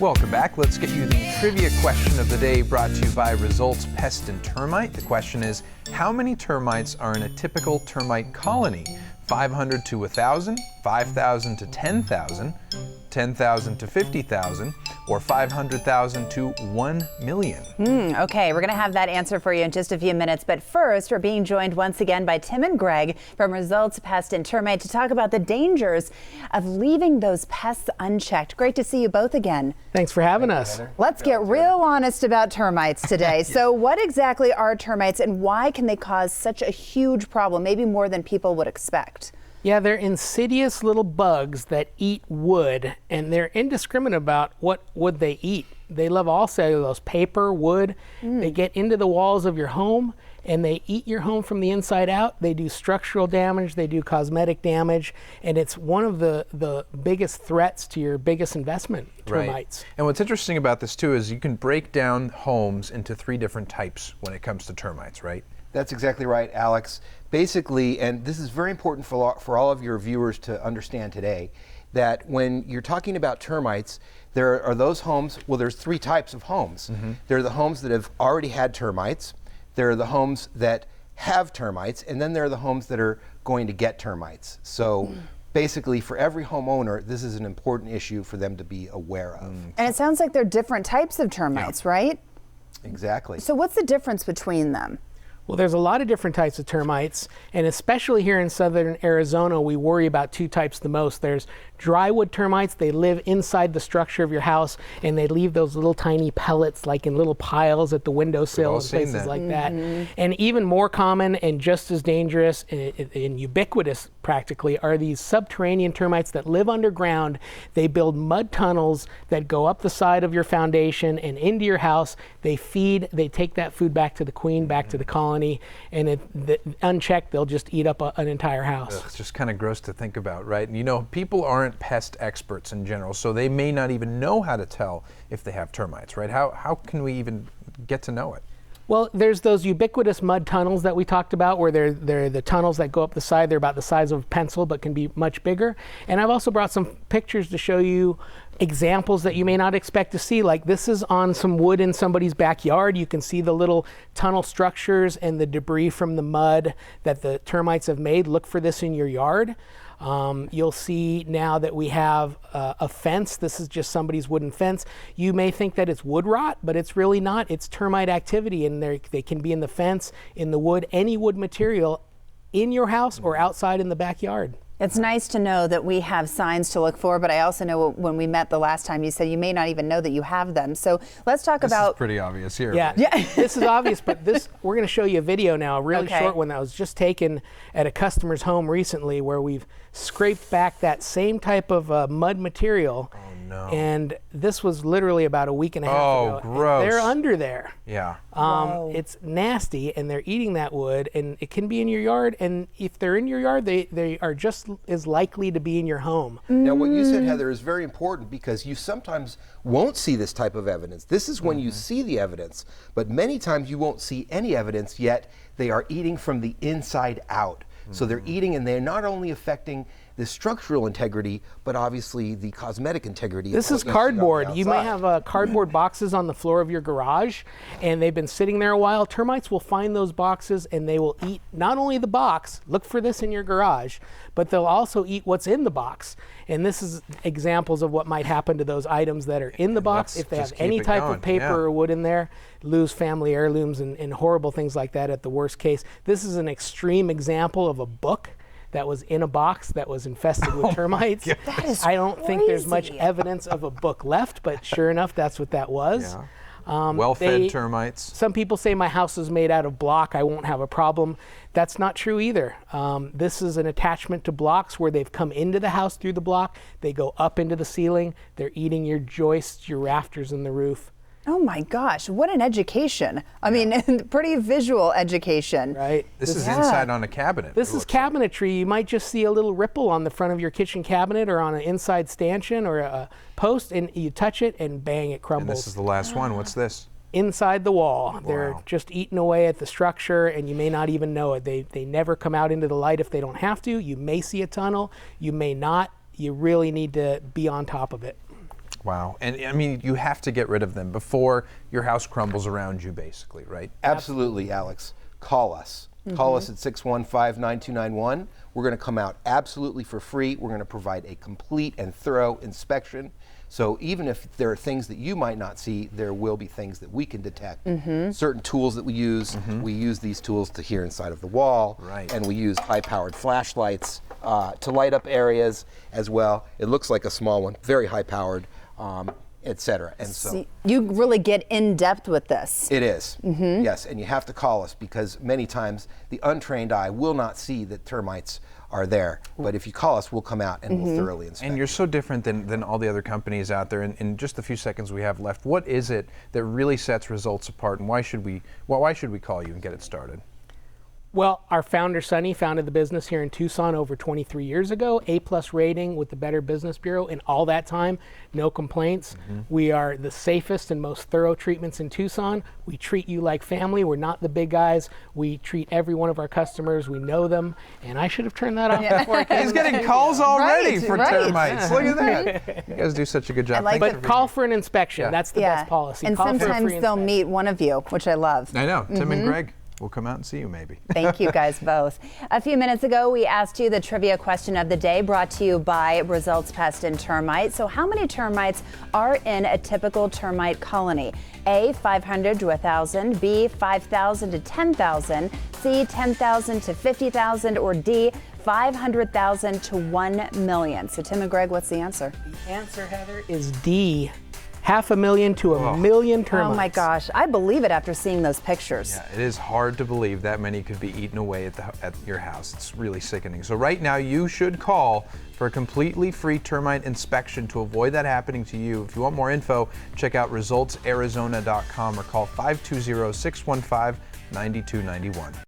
Welcome back. Let's get you the trivia question of the day, brought to you by Results Pest and Termite. The question is, how many termites are in a typical termite colony? 500 to 1,000, 5,000 to 10,000, 10,000 to 50,000, or 500,000 to 1 million? Okay, we're going to have that answer for you in just a few minutes. But first, we're being joined once again by Tim and Greg from Results Pest and Termite to talk about the dangers of leaving those pests unchecked. Great to see you both again. Thanks for having us. Let's get real honest about termites today. So what exactly are termites and why can they cause such a huge problem, maybe more than people would expect? Yeah, they're insidious little bugs that eat wood, and they're indiscriminate about what wood they eat. They love all cellulose, paper, wood. They get into the walls of your home, and they eat your home from the inside out. They do structural damage, they do cosmetic damage, and it's one of the biggest threats to your biggest investment, termites. Right. And what's interesting about this too is you can break down homes into 3 different types when it comes to termites, right? That's exactly right, Alex. Basically, and this is very important for all of your viewers to understand today, that when you're talking about termites, there are those homes, well, there's 3 types of homes. There are the homes that have already had termites, there are the homes that have termites, and then there are the homes that are going to get termites. So basically, for every homeowner, this is an important issue for them to be aware of. And it sounds like they're different types of termites, right? Exactly. So what's the difference between them? Well, there's a lot of different types of termites, and especially here in southern Arizona, we worry about 2 types the most. There's drywood termites. They live inside the structure of your house, and they leave those little tiny pellets like in little piles at the windowsill and places like that. And even more common and just as dangerous and ubiquitous practically are these subterranean termites that live underground. They build mud tunnels that go up the side of your foundation and into your house. They feed, they take that food back to the queen, back to the colony, and unchecked, they'll just eat up an entire house. Ugh, it's just kind of gross to think about, right? And you know, people aren't pest experts in general, so they may not even know how to tell if they have termites, right? How can we even get to know it? Well, there's those ubiquitous mud tunnels that we talked about, where they're the tunnels that go up the side. They're about the size of a pencil, but can be much bigger. And I've also brought some pictures to show you examples that you may not expect to see. Like this is on some wood in somebody's backyard. You can see the little tunnel structures and the debris from the mud that the termites have made. Look for this in your yard. You'll see now that we have a fence. This is just somebody's wooden fence. You may think that it's wood rot, but it's really not. It's termite activity, and they can be in the fence, in the wood, any wood material in your house or outside in the backyard. It's nice to know that we have signs to look for, but I also know when we met the last time, you said you may not even know that you have them. So let's talk about... This is pretty obvious here. Yeah, this is obvious, but we're going to show you a video now, a really short one that was just taken at a customer's home recently, where we've scraped back that same type of mud material. No. And this was literally about a week and a half ago. Gross. They're under there. Yeah. It's nasty, and they're eating that wood, and it can be in your yard. And if they're in your yard, they are just as likely to be in your home. Now, what you said, Heather, is very important, because you sometimes won't see this type of evidence. This is when you see the evidence, but many times you won't see any evidence, yet they are eating from the inside out. So they're eating, and they're not only affecting the structural integrity, but obviously the cosmetic integrity. This is cardboard. You may have cardboard boxes on the floor of your garage, and they've been sitting there a while. Termites will find those boxes, and they will eat not only the box, look for this in your garage, but they'll also eat what's in the box. And this is examples of what might happen to those items that are in the box. If they have any type of paper or wood in there, lose family heirlooms and horrible things like that at the worst case. This is an extreme example of a book that was in a box that was infested with termites. That is I don't think there's much evidence of a book left, but sure enough, that's what that was. Well-fed termites. Some people say my house is made out of block, I won't have a problem. That's not true either. This is an attachment to blocks where they've come into the house through the block, they go up into the ceiling, they're eating your joists, your rafters, and the roof. Oh my gosh, what an education. I mean, pretty visual education. Right. This is inside on a cabinet. This is cabinetry. You might just see a little ripple on the front of your kitchen cabinet or on an inside stanchion or a post, and you touch it and bang, it crumbles. And this is the last one. What's this? Inside the wall. They're just eating away at the structure, and you may not even know it. They never come out into the light if they don't have to. You may see a tunnel. You may not. You really need to be on top of it. Wow. And I mean, you have to get rid of them before your house crumbles around you, basically, right? Absolutely, Alex. Call us. Call us at 615-9291. We're going to come out absolutely for free. We're going to provide a complete and thorough inspection. So even if there are things that you might not see, there will be things that we can detect. Certain tools that we use these tools to here inside of the wall. Right. And we use high-powered flashlights to light up areas as well. It looks like a small one, very high-powered, etc. And so you really get in depth with this. it is. Yes, and you have to call us because many times the untrained eye will not see that termites are there. But if you call us, we'll come out and we'll thoroughly inspect. And you're so different than all the other companies out there. In just the few seconds we have left, what is it that really sets Results apart, and why should we call you and get it started? Well, our founder, Sonny, founded the business here in Tucson over 23 years ago, A+ rating with the Better Business Bureau. In all that time, no complaints. We are the safest and most thorough treatments in Tucson. We treat you like family. We're not the big guys. We treat every one of our customers. We know them. And I should have turned that off before I came. He's getting calls already Right, for right. termites. Look at that. You guys do such a good job. like Thanks But for call for an inspection. Yeah. That's the best policy. And Call for a sometimes free they'll inspection. meet one of you, which I love. I know. Tim and Greg will come out and see you maybe. Thank you guys both. A few minutes ago, we asked you the trivia question of the day brought to you by Results Pest and Termite. So how many termites are in a typical termite colony? A, 500 to 1,000, B, 5,000 to 10,000, C, 10,000 to 50,000, or D, 500,000 to 1 million. So Tim and Greg, what's the answer? The answer, Heather, is D. 500,000 to a million termites. Oh my gosh, I believe it after seeing those pictures. Yeah, it is hard to believe that many could be eaten away at your house. It's really sickening. So right now you should call for a completely free termite inspection to avoid that happening to you. If you want more info, check out resultsarizona.com or call 520-615-9291.